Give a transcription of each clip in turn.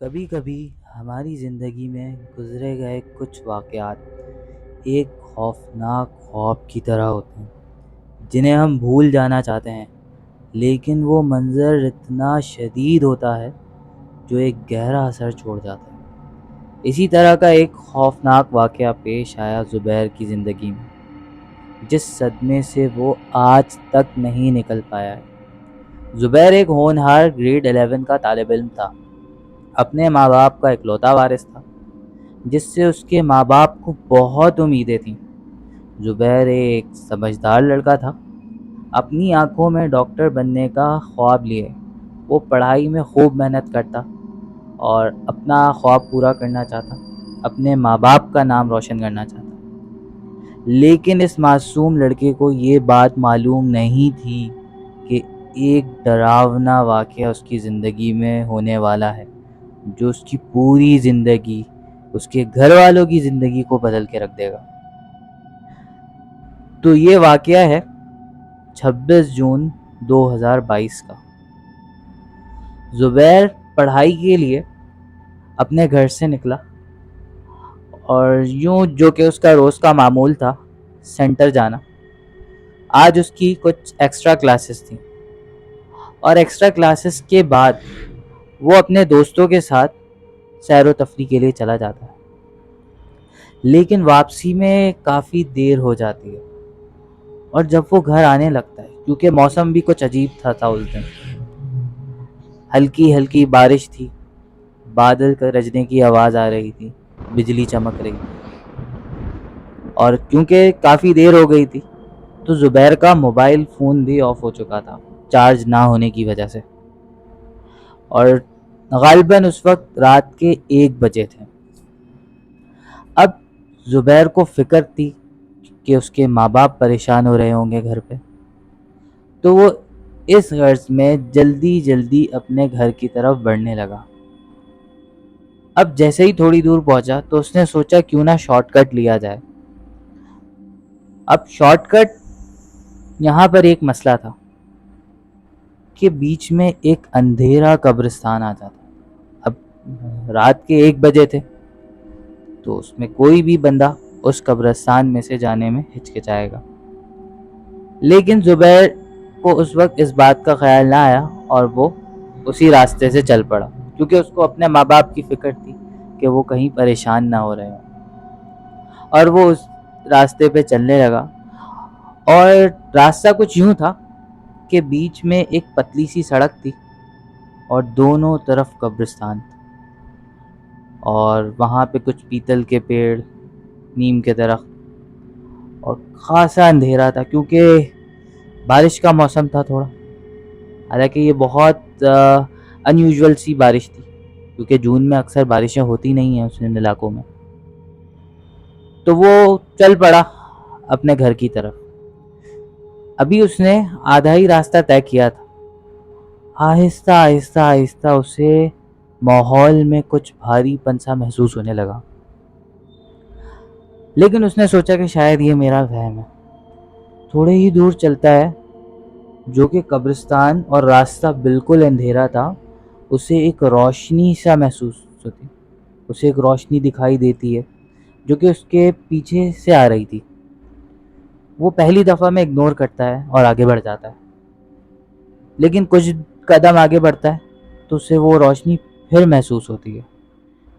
کبھی کبھی ہماری زندگی میں گزرے گئے کچھ واقعات ایک خوفناک خواب کی طرح ہوتے ہیں جنہیں ہم بھول جانا چاہتے ہیں، لیکن وہ منظر اتنا شدید ہوتا ہے جو ایک گہرا اثر چھوڑ جاتا ہے۔ اسی طرح کا ایک خوفناک واقعہ پیش آیا زبیر کی زندگی میں، جس صدمے سے وہ آج تک نہیں نکل پایا ہے۔ زبیر ایک ہونہار گریڈ 11 کا طالب علم تھا، اپنے ماں باپ کا اکلوتا وارث تھا، جس سے اس کے ماں باپ کو بہت امیدیں تھیں۔ زبیر ایک سمجھدار لڑکا تھا، اپنی آنکھوں میں ڈاکٹر بننے کا خواب لیے وہ پڑھائی میں خوب محنت کرتا اور اپنا خواب پورا کرنا چاہتا، اپنے ماں باپ کا نام روشن کرنا چاہتا۔ لیکن اس معصوم لڑکے کو یہ بات معلوم نہیں تھی کہ ایک ڈراونا واقعہ اس کی زندگی میں ہونے والا ہے جو اس کی پوری زندگی، اس کے گھر والوں کی زندگی کو بدل کے رکھ دے گا۔ تو یہ واقعہ ہے 26 جون 2022 کا۔ زبیر پڑھائی کے لیے اپنے گھر سے نکلا اور یوں جو کہ اس کا روز کا معمول تھا سینٹر جانا۔ آج اس کی کچھ ایکسٹرا کلاسز تھیں اور ایکسٹرا کلاسز کے بعد وہ اپنے دوستوں کے ساتھ سیر و تفریح کے لیے چلا جاتا ہے، لیکن واپسی میں کافی دیر ہو جاتی ہے۔ اور جب وہ گھر آنے لگتا ہے، کیونکہ موسم بھی کچھ عجیب تھا اس دن، ہلکی ہلکی بارش تھی، بادل گرجنے کی آواز آ رہی تھی، بجلی چمک رہی تھی، اور کیونکہ کافی دیر ہو گئی تھی تو زبیر کا موبائل فون بھی آف ہو چکا تھا چارج نہ ہونے کی وجہ سے، اور غالباً اس وقت رات کے 1 بجے تھے۔ اب زبیر کو فکر تھی کہ اس کے ماں باپ پریشان ہو رہے ہوں گے گھر پہ، تو وہ اس غرض میں جلدی جلدی اپنے گھر کی طرف بڑھنے لگا۔ اب جیسے ہی تھوڑی دور پہنچا تو اس نے سوچا کیوں نہ شارٹ کٹ لیا جائے۔ اب شارٹ کٹ یہاں پر ایک مسئلہ تھا کہ بیچ میں ایک اندھیرا قبرستان آ جاتا۔ اب رات کے 1 بجے تھے تو اس میں کوئی بھی بندہ اس قبرستان میں سے جانے میں ہچکچائے گا، لیکن زبیر کو اس وقت اس بات کا خیال نہ آیا اور وہ اسی راستے سے چل پڑا، کیونکہ اس کو اپنے ماں باپ کی فکر تھی کہ وہ کہیں پریشان نہ ہو رہے ہوں، اور وہ اس راستے پہ چلنے لگا۔ اور راستہ کچھ یوں تھا کہ بیچ میں ایک پتلی سی سڑک تھی اور دونوں طرف قبرستان تھا، اور وہاں پہ کچھ پیتل کے پیڑ، نیم کے درخت، اور خاصا اندھیرا تھا کیونکہ بارش کا موسم تھا تھوڑا، حالانکہ یہ بہت انیوژول سی بارش تھی کیونکہ جون میں اکثر بارشیں ہوتی نہیں ہیں اس علاقوں میں۔ تو وہ چل پڑا اپنے گھر کی طرف۔ ابھی اس نے آدھا ہی راستہ طے کیا تھا، آہستہ آہستہ آہستہ اسے ماحول میں کچھ بھاری پن سا محسوس ہونے لگا، لیکن اس نے سوچا کہ شاید یہ میرا وہم ہے۔ تھوڑے ہی دور چلتا ہے جو کہ قبرستان اور راستہ بالکل اندھیرا تھا، اسے ایک روشنی سا محسوس ہوتی، اسے ایک روشنی دکھائی دیتی ہے جو کہ اس کے پیچھے سے آ رہی تھی۔ وہ پہلی دفعہ میں اگنور کرتا ہے اور آگے بڑھ جاتا ہے، لیکن کچھ قدم آگے بڑھتا ہے تو اسے وہ روشنی پھر محسوس ہوتی ہے۔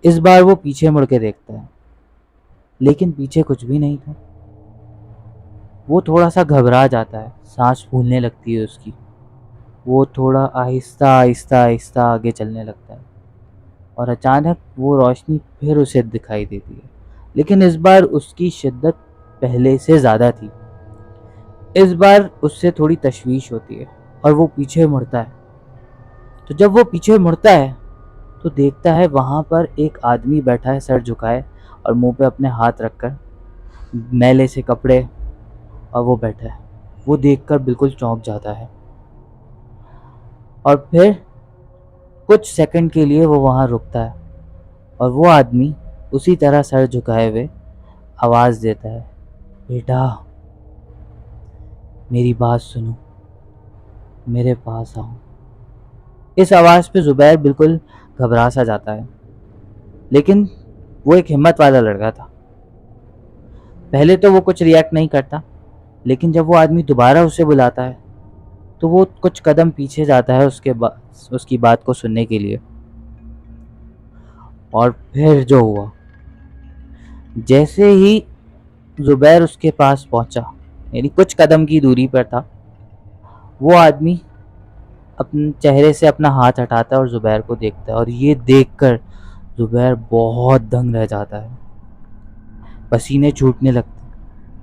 اس بار وہ پیچھے مڑ کے دیکھتا ہے، لیکن پیچھے کچھ بھی نہیں تھا۔ وہ تھوڑا سا گھبرا جاتا ہے، سانس پھولنے لگتی ہے اس کی، وہ تھوڑا آہستہ آہستہ آہستہ آگے چلنے لگتا ہے، اور اچانک وہ روشنی پھر اسے دکھائی دیتی ہے، لیکن اس بار اس کی شدت پہلے سے زیادہ تھی۔ اس بار اس سے تھوڑی تشویش ہوتی ہے اور وہ پیچھے مڑتا ہے۔ تو جب وہ پیچھے مڑتا ہے تو دیکھتا ہے وہاں پر ایک آدمی بیٹھا ہے سر جھکائے اور منہ پہ اپنے ہاتھ رکھ کر، میلے سے کپڑے، اور وہ بیٹھا ہے۔ وہ دیکھ کر بالکل چونک جاتا ہے، اور پھر کچھ سیکنڈ کے لیے وہ وہاں رکتا ہے، اور وہ آدمی اسی طرح سر جھکائے ہوئے آواز دیتا ہے، بیٹا میری بات سنو، میرے پاس آؤ۔ اس آواز پہ زبیر بالکل گھبرا سا جاتا ہے. لیکن وہ ایک ہمت والا لڑکا تھا. پہلے تو وہ کچھ ریئیکٹ نہیں کرتا, لیکن جب وہ آدمی دوبارہ اسے بلاتا ہے تو وہ کچھ قدم پیچھے جاتا ہے اس کی بات کو سننے کے لیے. اور پھر جو ہوا, جیسے ہی زبیر اس کے پاس پہنچا, یعنی کچھ قدم کی دوری پر تھا, وہ آدمی اپنے چہرے سے اپنا ہاتھ ہٹاتا ہے اور زبیر کو دیکھتا ہے. اور یہ دیکھ کر زبیر بہت دنگ رہ جاتا ہے, پسینے چھوٹنے لگتے.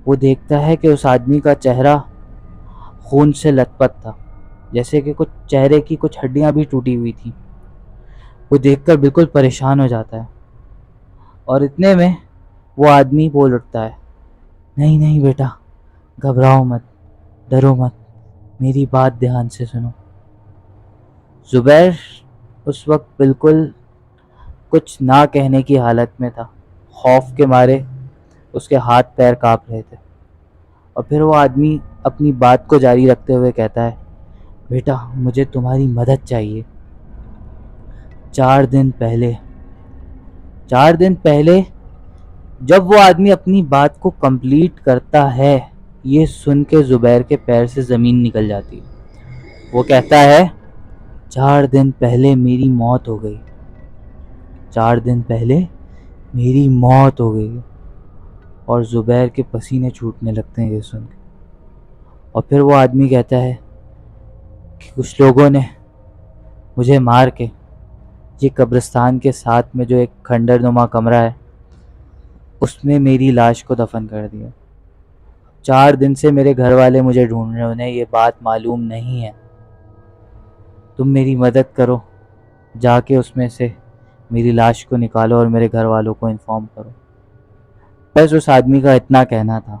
وہ دیکھتا ہے کہ اس آدمی کا چہرہ خون سے لت پت تھا, جیسے کہ کچھ چہرے کی کچھ ہڈیاں بھی ٹوٹی ہوئی تھیں. وہ دیکھ کر بالکل پریشان ہو جاتا ہے, اور اتنے میں وہ آدمی بول اٹھتا ہے, نہیں نہیں بیٹا, گھبراؤ مت, ڈرو مت, میری بات دھیان سے سنو. زبیر اس وقت بالکل کچھ نہ کہنے کی حالت میں تھا. خوف کے مارے اس کے ہاتھ پیر کانپ رہے تھے. اور پھر وہ آدمی اپنی بات کو جاری رکھتے ہوئے کہتا ہے, بیٹا مجھے تمہاری مدد چاہیے. 4 دن پہلے جب وہ آدمی اپنی بات کو کمپلیٹ کرتا ہے, یہ سن کے زبیر کے پیر سے زمین نکل جاتی ہے. وہ کہتا ہے, 4 دن پہلے میری موت ہو گئی. 4 دن پہلے میری موت ہو گئی. اور زبیر کے پسینے چھوٹنے لگتے ہیں یہ سن کے. اور پھر وہ آدمی کہتا ہے کہ کچھ لوگوں نے مجھے مار کے یہ قبرستان کے ساتھ میں جو ایک کھنڈر نما کمرہ ہے اس میں میری لاش کو دفن کر دیا. 4 دن سے میرے گھر والے مجھے ڈھونڈ رہے ہیں, انہیں یہ بات معلوم نہیں ہے. تم میری مدد کرو, جا کے اس میں سے میری لاش کو نکالو اور میرے گھر والوں کو انفارم کرو. بس اس آدمی کا اتنا کہنا تھا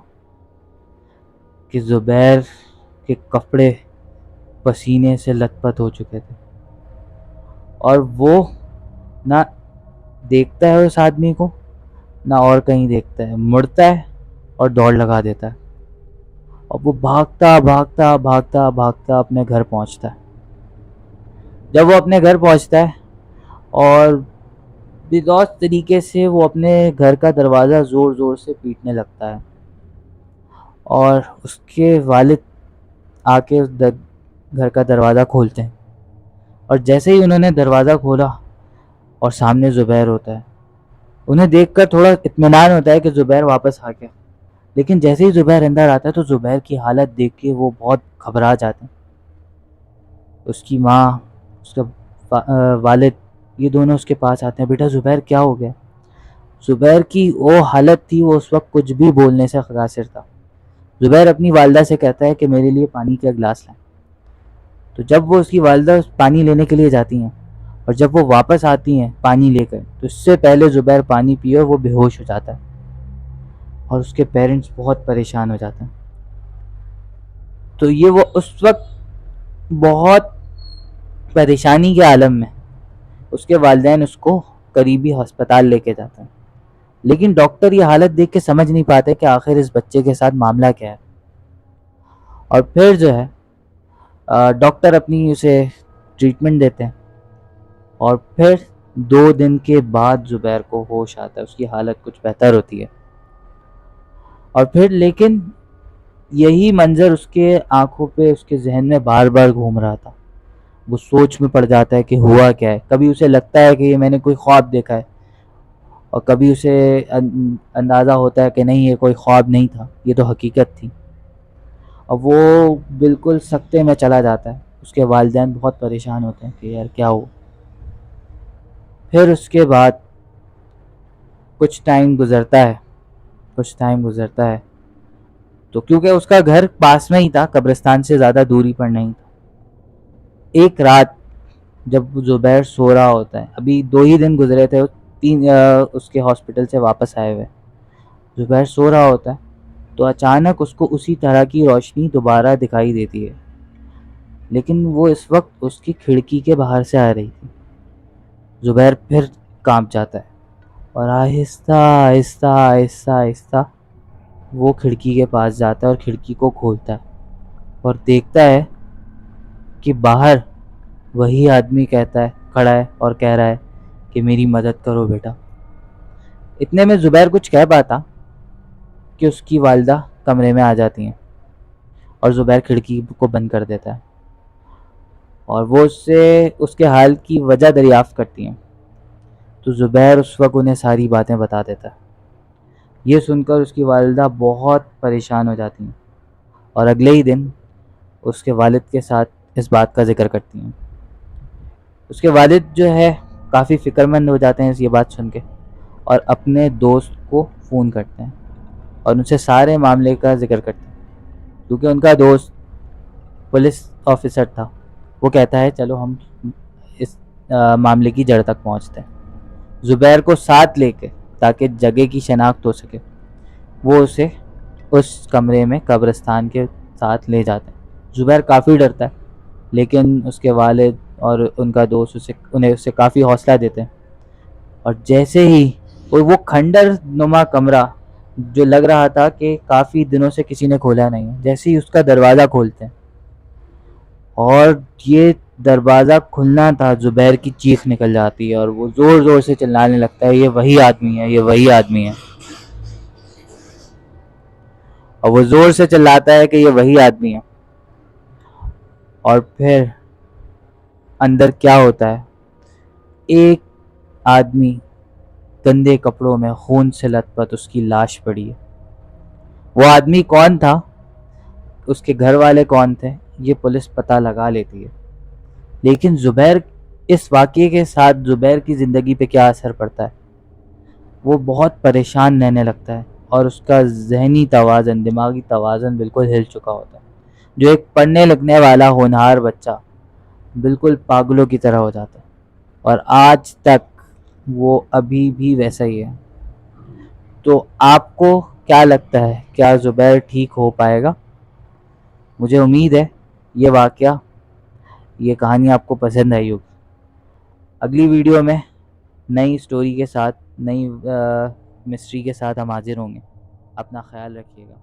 کہ زبیر کے کپڑے پسینے سے لت پت ہو چکے تھے, اور وہ نہ دیکھتا ہے اس آدمی کو, نہ اور کہیں دیکھتا ہے. مڑتا ہے اور دوڑ لگا دیتا ہے, اور وہ بھاگتا بھاگتا بھاگتا بھاگتا اپنے گھر پہنچتا ہے. جب وہ اپنے گھر پہنچتا ہے اور بےدوست طریقے سے وہ اپنے گھر کا دروازہ زور زور سے پیٹنے لگتا ہے, اور اس کے والد آ کے گھر کا دروازہ کھولتے ہیں. اور جیسے ہی انہوں نے دروازہ کھولا اور سامنے زبیر ہوتا ہے, انہیں دیکھ کر تھوڑا اطمینان ہوتا ہے کہ زبیر واپس آ گیا. لیکن جیسے ہی زبیر اندر آتا ہے تو زبیر کی حالت دیکھ کے وہ بہت گھبرا جاتے ہیں. اس کی ماں, اس کا والد, یہ دونوں اس کے پاس آتے ہیں. بیٹا زبیر کیا ہو گیا؟ زبیر کی وہ حالت تھی, وہ اس وقت کچھ بھی بولنے سے قاصر تھا. زبیر اپنی والدہ سے کہتا ہے کہ میرے لیے پانی کا گلاس لائیں. تو جب وہ اس کی والدہ پانی لینے کے لیے جاتی ہیں اور جب وہ واپس آتی ہیں پانی لے کر, تو اس سے پہلے زبیر پانی پیے اور وہ بے ہوش ہو جاتا ہے, اور اس کے پیرنٹس بہت پریشان ہو جاتے ہیں. تو یہ وہ اس وقت بہت پریشانی کے عالم میں, اس کے والدین اس کو قریبی ہسپتال لے کے جاتے ہیں. لیکن ڈاکٹر یہ حالت دیکھ کے سمجھ نہیں پاتے کہ آخر اس بچے کے ساتھ معاملہ کیا ہے. اور پھر جو ہے ڈاکٹر اپنی اسے ٹریٹمنٹ دیتے ہیں, اور پھر 2 دن کے بعد زبیر کو ہوش آتا ہے, اس کی حالت کچھ بہتر ہوتی ہے. اور پھر لیکن یہی منظر اس کے آنکھوں پہ, اس کے ذہن میں بار بار گھوم رہا تھا. وہ سوچ میں پڑ جاتا ہے کہ ہوا کیا ہے. کبھی اسے لگتا ہے کہ یہ میں نے کوئی خواب دیکھا ہے, اور کبھی اسے اندازہ ہوتا ہے کہ نہیں یہ کوئی خواب نہیں تھا, یہ تو حقیقت تھی. اور وہ بالکل سکتے میں چلا جاتا ہے. اس کے والدین بہت پریشان ہوتے ہیں کہ یار کیا ہو. پھر اس کے بعد کچھ ٹائم گزرتا ہے تو کیونکہ اس کا گھر پاس میں ہی تھا, قبرستان سے زیادہ دوری پر نہیں تھا. ایک رات جب زبیر سو رہا ہوتا ہے, ابھی 2 ہی دن گزرے تھے, 3 اس کے ہاسپٹل سے واپس آئے ہوئے, زبیر سو رہا ہوتا ہے تو اچانک اس کو اسی طرح کی روشنی دوبارہ دکھائی دیتی ہے, لیکن وہ اس وقت اس کی کھڑکی کے باہر سے آ رہی تھی. زبیر پھر کانپ جاتا ہے, اور آہستہ آہستہ آہستہ آہستہ وہ کھڑکی کے پاس جاتا ہے اور کھڑکی کو کھولتا ہے, اور دیکھتا ہے کہ باہر وہی آدمی کھڑا ہے اور کہہ رہا ہے کہ میری مدد کرو بیٹا۔ اتنے میں زبیر کچھ کہہ پاتا کہ اس کی والدہ کمرے میں آ جاتی ہیں اور زبیر کھڑکی کو بند کر دیتا ہے اور وہ اس سے اس کے حال کی وجہ دریافت کرتی ہیں۔ تو زبیر اس وقت انہیں ساری باتیں بتا دیتا ہے۔ یہ سن کر اس کی والدہ بہت پریشان ہو جاتی ہیں اور اگلے ہی دن اس کے والد کے ساتھ اس بات کا ذکر کرتی ہیں۔ اس کے والد جو ہے کافی فکر مند ہو جاتے ہیں یہ بات سن کے، اور اپنے دوست کو فون کرتے ہیں اور ان سے سارے معاملے کا ذکر کرتے ہیں۔ کیونکہ ان کا دوست پولیس آفیسر تھا، وہ کہتا ہے چلو ہم اس معاملے کی جڑ تک پہنچتے ہیں۔ زبیر کو ساتھ لے کے تاکہ جگہ کی شناخت ہو سکے، وہ اسے اس کمرے میں قبرستان کے ساتھ لے جاتے ہیں۔ زبیر کافی ڈرتا ہے، لیکن اس کے والد اور ان کا دوست انہیں اسے کافی حوصلہ دیتے ہیں، اور جیسے ہی وہ کھنڈر نما کمرہ جو لگ رہا تھا کہ کافی دنوں سے کسی نے کھولا نہیں ہے، جیسے ہی اس کا دروازہ کھولتے ہیں اور یہ دروازہ کھلنا تھا، زبیر کی چیخ نکل جاتی ہے اور وہ زور زور سے چلانے لگتا ہے، یہ وہی آدمی ہے، یہ وہی آدمی ہے۔ اور وہ زور سے چلاتا ہے کہ یہ وہی آدمی ہے، اور پھر اندر کیا ہوتا ہے، ایک آدمی گندے کپڑوں میں خون سے لت پت اس کی لاش پڑی ہے۔ وہ آدمی کون تھا، اس کے گھر والے کون تھے، یہ پولیس پتہ لگا لیتی ہے، لیکن زبیر اس واقعے کے ساتھ زبیر کی زندگی پہ کیا اثر پڑتا ہے، وہ بہت پریشان رہنے لگتا ہے اور اس کا ذہنی توازن، دماغی توازن بالکل ہل چکا ہوتا ہے۔ جو ایک پڑھنے لکھنے والا ہونہار بچہ بالکل پاگلوں کی طرح ہو جاتا ہے، اور آج تک وہ ابھی بھی ویسا ہی ہے۔ تو آپ کو کیا لگتا ہے، کیا زبیر ٹھیک ہو پائے گا؟ مجھے امید ہے یہ واقعہ، یہ کہانی آپ کو پسند آئی ہوگی۔ اگلی ویڈیو میں نئی سٹوری کے ساتھ، نئی مسٹری کے ساتھ ہم حاضر ہوں گے۔ اپنا خیال رکھیے گا۔